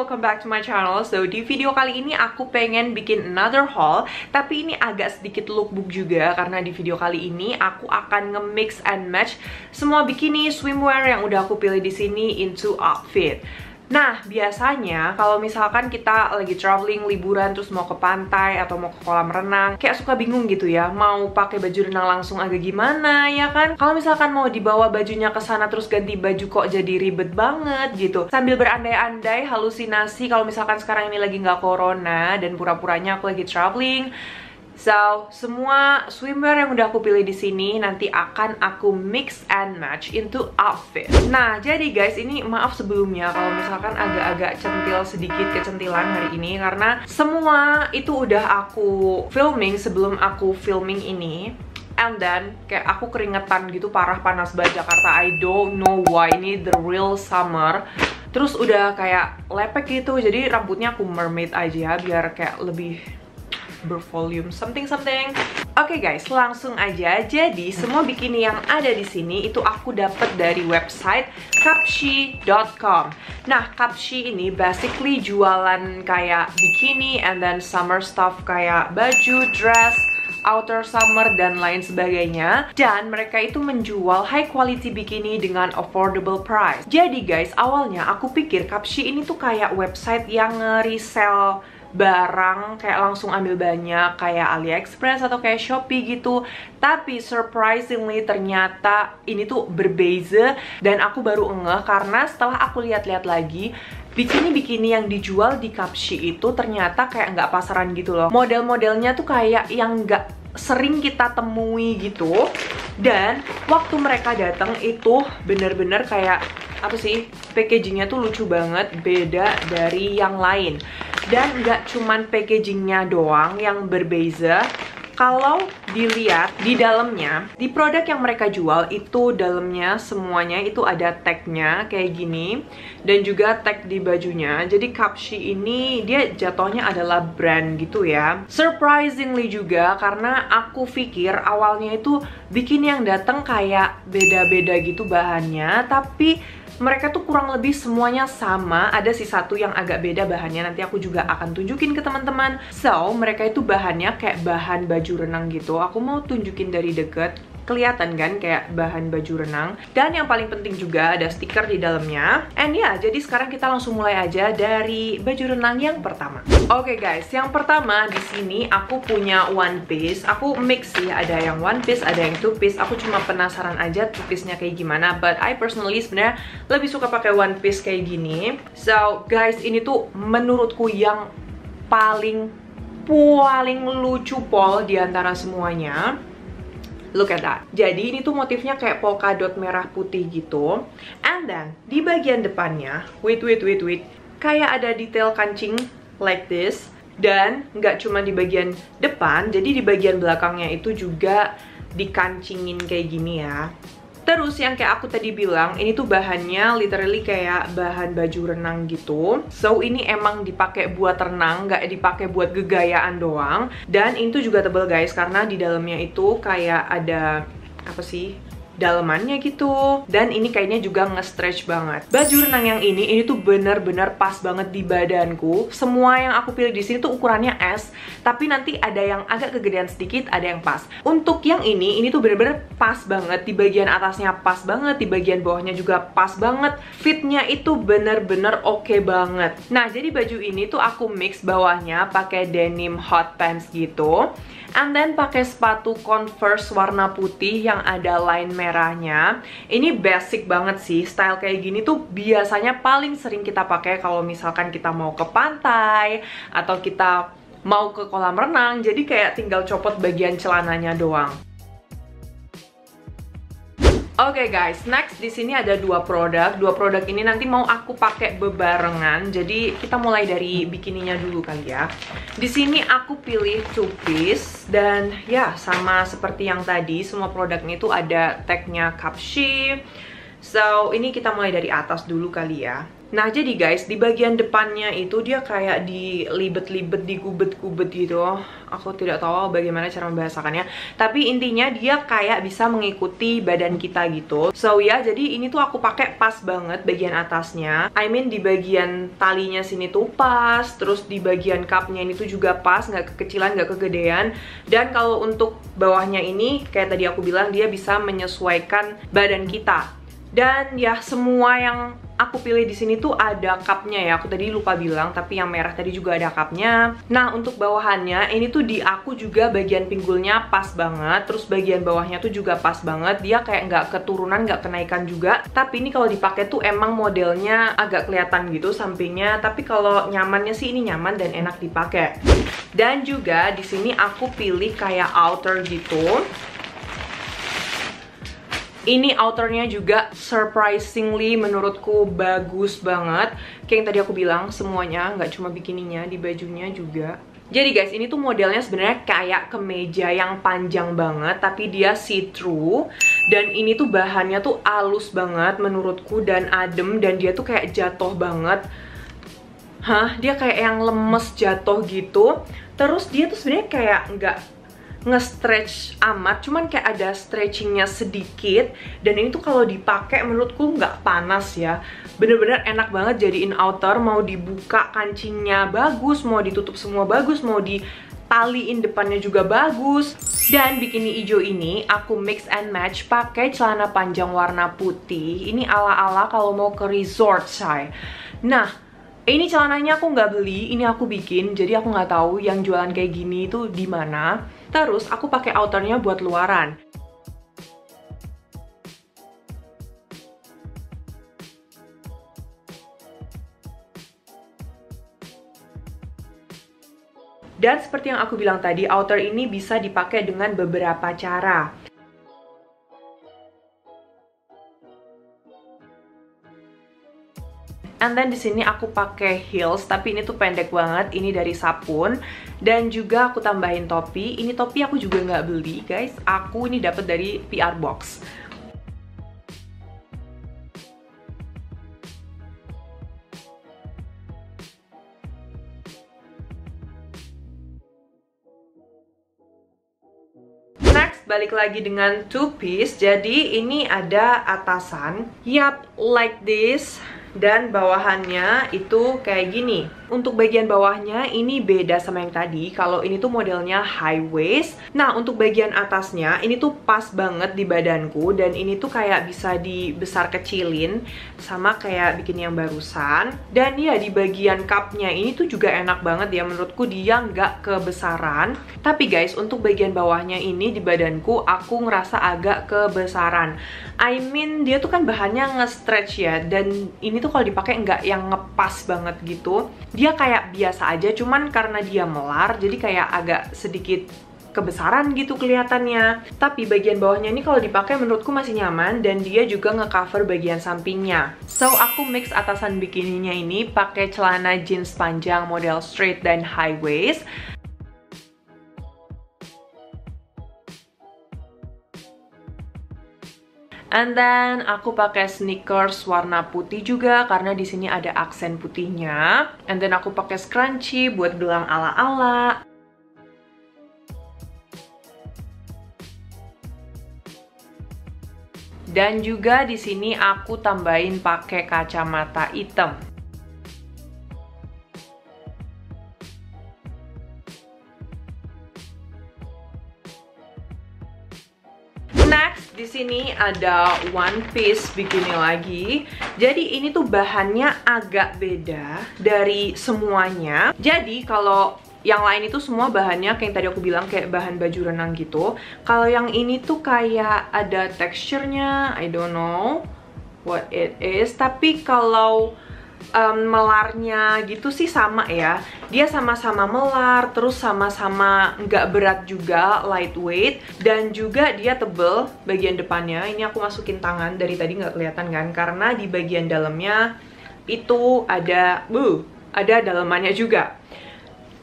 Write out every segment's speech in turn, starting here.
welcome back to my channel. So di video kali ini aku pengen bikin another haul, tapi ini agak sedikit lookbook juga karena di video kali ini aku akan nge-mix and match semua bikini swimwear yang udah aku pilih di sini into outfit. Nah, biasanya kalau misalkan kita lagi traveling, liburan, terus mau ke pantai atau mau ke kolam renang, kayak suka bingung gitu ya, mau pakai baju renang langsung agak gimana, ya kan? Kalau misalkan mau dibawa bajunya ke sana terus ganti baju kok jadi ribet banget gitu. Sambil berandai-andai, halusinasi kalau misalkan sekarang ini lagi nggak corona dan pura-puranya aku lagi traveling. So, semua swimwear yang udah aku pilih di sini nanti akan aku mix and match into outfit. Nah, jadi guys, ini maaf sebelumnya kalau misalkan agak-agak centil sedikit kecentilan hari ini karena semua itu udah aku filming sebelum aku filming ini. And then, kayak aku keringetan gitu, parah panas banget Jakarta. I don't know why, ini the real summer. Terus udah kayak lepek gitu, jadi rambutnya aku mermaid aja biar kayak lebih bervolume something. Oke guys, langsung aja. Jadi semua bikini yang ada di sini itu aku dapat dari website Cupshe.com. Nah, Cupshe ini basically jualan kayak bikini and then summer stuff kayak baju, dress, outer summer dan lain sebagainya. Dan mereka itu menjual high quality bikini dengan affordable price. Jadi guys, awalnya aku pikir Cupshe ini tuh kayak website yang nge-resell barang kayak langsung ambil banyak kayak AliExpress atau kayak Shopee gitu. Tapi surprisingly ternyata ini tuh berbeza dan aku baru ngeh karena setelah aku lihat-lihat lagi bikini-bikini yang dijual di Cupshe itu ternyata kayak nggak pasaran gitu loh. Model-modelnya tuh kayak yang nggak sering kita temui gitu. Dan waktu mereka datang itu bener-bener kayak apa sih, packagingnya tuh lucu banget, beda dari yang lain. Dan nggak cuman packagingnya doang yang berbeza. Kalau dilihat di dalamnya, di produk yang mereka jual itu dalamnya semuanya itu ada tagnya kayak gini dan juga tag di bajunya. Jadi Cupshe ini dia jatuhnya adalah brand gitu ya. Surprisingly juga karena aku pikir awalnya itu bikini yang datang kayak beda-beda gitu bahannya, tapi mereka tuh kurang lebih semuanya sama. Ada sih satu yang agak beda bahannya, nanti aku juga akan tunjukin ke teman-teman. So, mereka itu bahannya kayak bahan baju renang gitu. Aku mau tunjukin dari deket. Kelihatan kan kayak bahan baju renang. Dan yang paling penting juga ada stiker di dalamnya. And ya, jadi sekarang kita langsung mulai aja dari baju renang yang pertama. Oke guys, yang pertama di sini aku punya one piece. Aku mix sih, ada yang one piece, ada yang two piece. Aku cuma penasaran aja two piece-nya kayak gimana. But I personally sebenarnya lebih suka pakai one piece kayak gini. So guys, ini tuh menurutku yang paling lucu pol di antara semuanya. Look at that. Jadi ini tuh motifnya kayak polka dot merah putih gitu. And then di bagian depannya, wait, kayak ada detail kancing like this. Dan nggak cuma di bagian depan, jadi di bagian belakangnya itu juga dikancingin kayak gini ya. Terus yang kayak aku tadi bilang, ini tuh bahannya literally kayak bahan baju renang gitu. So ini emang dipakai buat renang, nggak dipakai buat gegayaan doang. Dan itu juga tebel guys, karena di dalamnya itu kayak ada apa sih, dalemannya gitu. Dan ini kayaknya juga nge-stretch banget. Baju renang yang ini tuh bener-bener pas banget di badanku. Semua yang aku pilih di sini tuh ukurannya S, tapi nanti ada yang agak kegedean sedikit, ada yang pas. Untuk yang ini tuh bener-bener pas banget. Di bagian atasnya pas banget, di bagian bawahnya juga pas banget. Fitnya itu bener-bener oke banget. Nah, jadi baju ini tuh aku mix bawahnya pakai denim hot pants gitu. And then pakai sepatu Converse warna putih yang ada line merahnya. Ini basic banget sih. Style kayak gini tuh biasanya paling sering kita pakai kalau misalkan kita mau ke pantai atau kita mau ke kolam renang. Jadi kayak tinggal copot bagian celananya doang. Oke guys, next di sini ada dua produk. Dua produk ini nanti mau aku pakai bebarengan. Jadi kita mulai dari bikininya dulu kali ya. Di sini aku pilih two piece dan ya sama seperti yang tadi, semua produknya itu ada tagnya Cupshe. So ini kita mulai dari atas dulu kali ya. Nah, jadi guys, di bagian depannya itu dia kayak dilibet-libet, digubet-gubet gitu. Aku tidak tahu bagaimana cara membahasakannya. Tapi intinya dia kayak bisa mengikuti badan kita gitu. So ya, jadi ini tuh aku pakai pas banget bagian atasnya. I mean di bagian talinya sini tuh pas. Terus di bagian cupnya ini tuh juga pas, nggak kekecilan, nggak kegedean. Dan kalau untuk bawahnya ini, kayak tadi aku bilang, dia bisa menyesuaikan badan kita. Dan ya semua yang aku pilih di sini tuh ada cupnya ya. Aku tadi lupa bilang, tapi yang merah tadi juga ada cupnya. Nah, untuk bawahannya ini tuh di aku juga bagian pinggulnya pas banget. Terus bagian bawahnya tuh juga pas banget. Dia kayak nggak keturunan, nggak kenaikan juga. Tapi ini kalau dipakai tuh emang modelnya agak kelihatan gitu sampingnya. Tapi kalau nyamannya sih ini nyaman dan enak dipakai. Dan juga di sini aku pilih kayak outer gitu. Ini outernya juga surprisingly menurutku bagus banget. Kayak yang tadi aku bilang, semuanya, nggak cuma bikininya, di bajunya juga. Jadi guys, ini tuh modelnya sebenarnya kayak kemeja yang panjang banget, tapi dia see-through. Dan ini tuh bahannya tuh halus banget menurutku dan adem, dan dia tuh kayak jatuh banget. Dia kayak yang lemes jatuh gitu. Terus dia tuh sebenarnya kayak nggak nge-stretch amat, cuman kayak ada stretchingnya sedikit. Dan ini tuh kalau dipakai menurutku nggak panas ya, bener-bener enak banget jadiin outer. Mau dibuka kancingnya bagus, mau ditutup semua bagus, mau ditaliin depannya juga bagus. Dan bikini hijau ini aku mix and match pakai celana panjang warna putih. Ini ala-ala kalau mau ke resort say. Nah, ini celananya aku nggak beli, ini aku bikin, jadi aku nggak tahu yang jualan kayak gini itu di mana. Terus aku pakai outernya buat luaran. Dan seperti yang aku bilang tadi, outer ini bisa dipakai dengan beberapa cara. And then di sini aku pakai heels, tapi ini tuh pendek banget. Ini dari Sapun. Dan juga aku tambahin topi. Ini topi aku juga nggak beli, guys. Aku ini dapat dari PR Box. Next, balik lagi dengan two piece. Jadi ini ada atasan. Yap, like this. Dan bawahannya itu kayak gini. Untuk bagian bawahnya ini beda sama yang tadi. Kalau ini tuh modelnya high waist. Nah, untuk bagian atasnya ini tuh pas banget di badanku. Dan ini tuh kayak bisa dibesar kecilin sama kayak bikin yang barusan. Dan ya di bagian cupnya ini tuh juga enak banget ya. Menurutku dia nggak kebesaran. Tapi guys, untuk bagian bawahnya ini di badanku aku ngerasa agak kebesaran. I mean dia tuh kan bahannya nge-stretch ya. Dan ini tuh kalau dipakai nggak yang ngepas banget gitu. Dia kayak biasa aja, cuman karena dia melar jadi kayak agak sedikit kebesaran gitu kelihatannya. Tapi bagian bawahnya ini kalau dipakai menurutku masih nyaman dan dia juga ngecover bagian sampingnya. So aku mix atasan bikininya ini pakai celana jeans panjang model straight dan high waist. And then aku pakai sneakers warna putih juga karena di sini ada aksen putihnya. And then aku pakai scrunchie buat gelang ala-ala. Dan juga di sini aku tambahin pakai kacamata hitam. Next, di sini ada one piece bikini lagi. Jadi ini tuh bahannya agak beda dari semuanya. Jadi kalau yang lain itu semua bahannya kayak yang tadi aku bilang kayak bahan baju renang gitu. Kalau yang ini tuh kayak ada teksturnya, I don't know what it is. Tapi kalau melarnya gitu sih sama ya. Dia sama-sama melar, terus sama-sama nggak berat juga, lightweight. Dan juga dia tebel bagian depannya. Ini aku masukin tangan, dari tadi nggak kelihatan kan. Karena di bagian dalamnya itu ada dalemannya juga.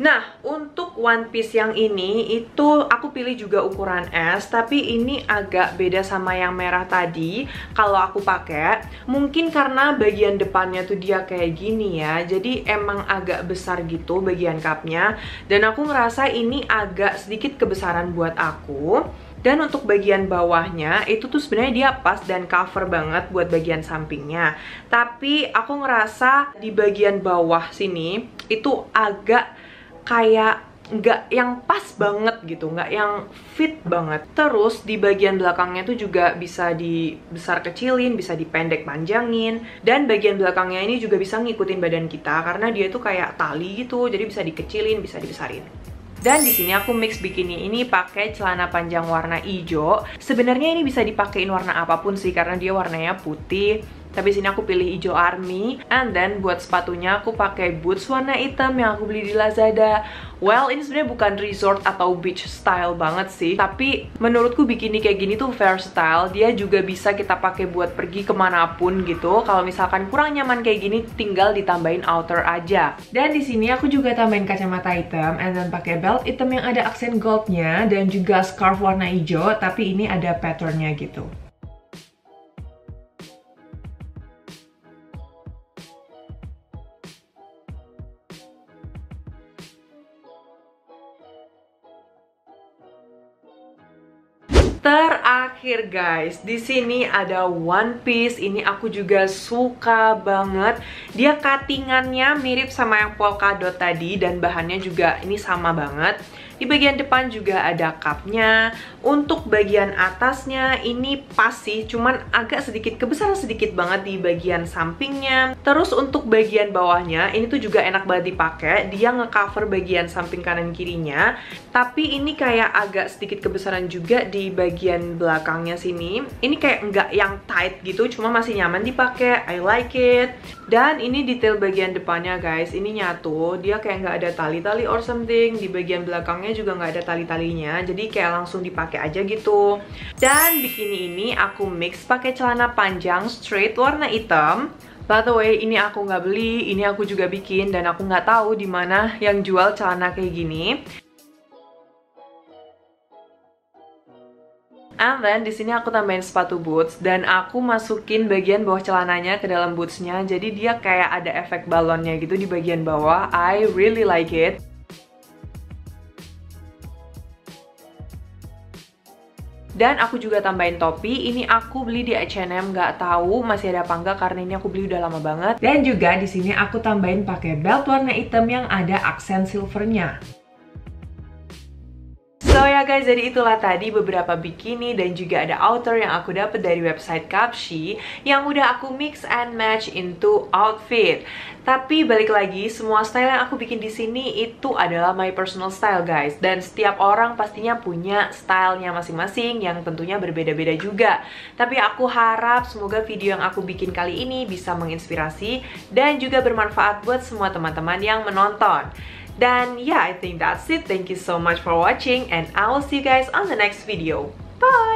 Nah, untuk one piece yang ini itu aku pilih juga ukuran S, tapi ini agak beda sama yang merah tadi kalau aku pakai. Mungkin karena bagian depannya tuh dia kayak gini ya, jadi emang agak besar gitu bagian cupnya. Dan aku ngerasa ini agak sedikit kebesaran buat aku. Dan untuk bagian bawahnya itu tuh sebenarnya dia pas dan cover banget buat bagian sampingnya. Tapi aku ngerasa di bagian bawah sini itu agak kayak nggak yang pas banget gitu, nggak yang fit banget. Terus di bagian belakangnya tuh juga bisa dibesar kecilin, bisa dipendek panjangin, dan bagian belakangnya ini juga bisa ngikutin badan kita karena dia tuh kayak tali gitu, jadi bisa dikecilin, bisa dibesarin. Dan di sini aku mix bikini ini pakai celana panjang warna hijau. Sebenarnya ini bisa dipakein warna apapun sih karena dia warnanya putih. Tapi sini aku pilih hijau army. And then buat sepatunya aku pakai boots warna hitam yang aku beli di Lazada. Well, ini sebenarnya bukan resort atau beach style banget sih. Tapi menurutku bikini kayak gini tuh versatile. Dia juga bisa kita pakai buat pergi kemanapun gitu. Kalau misalkan kurang nyaman kayak gini, tinggal ditambahin outer aja. Dan di sini aku juga tambahin kacamata hitam, and then pakai belt hitam yang ada aksen goldnya, dan juga scarf warna hijau. Tapi ini ada patternnya gitu. Terakhir guys, di sini ada one piece. Ini aku juga suka banget. Dia cuttingannya mirip sama yang polka dot tadi dan bahannya juga ini sama banget. Di bagian depan juga ada cupnya. Untuk bagian atasnya ini pas sih, cuman agak sedikit kebesaran sedikit banget di bagian sampingnya. Terus untuk bagian bawahnya ini tuh juga enak banget dipakai. Dia ngecover bagian samping kanan kirinya. Tapi ini kayak agak sedikit kebesaran juga di bagian belakangnya sini. Ini kayak nggak yang tight gitu, cuma masih nyaman dipakai. I like it. Dan ini detail bagian depannya guys, ini nyatu. Dia kayak nggak ada tali-tali or something. Di bagian belakangnya juga nggak ada tali-talinya, jadi kayak langsung dipakai aja gitu. Dan bikini ini aku mix pakai celana panjang straight warna hitam. By the way, ini aku nggak beli, ini aku juga bikin dan aku nggak tahu di mana yang jual celana kayak gini. And then di sini aku tambahin sepatu boots dan aku masukin bagian bawah celananya ke dalam bootsnya. Jadi dia kayak ada efek balonnya gitu di bagian bawah. I really like it. Dan aku juga tambahin topi. Ini aku beli di H&M, nggak tahu masih ada apa enggak karena ini aku beli udah lama banget. Dan juga di sini aku tambahin pakai belt warna hitam yang ada aksen silvernya. So ya guys, jadi itulah tadi beberapa bikini dan juga ada outer yang aku dapat dari website Cupshe yang udah aku mix and match into outfit. Tapi balik lagi, semua style yang aku bikin di sini itu adalah my personal style guys. Dan setiap orang pastinya punya stylenya masing-masing yang tentunya berbeda-beda juga. Tapi aku harap semoga video yang aku bikin kali ini bisa menginspirasi dan juga bermanfaat buat semua teman-teman yang menonton. Dan yeah, I think that's it. Thank you so much for watching and I will see you guys on the next video. Bye!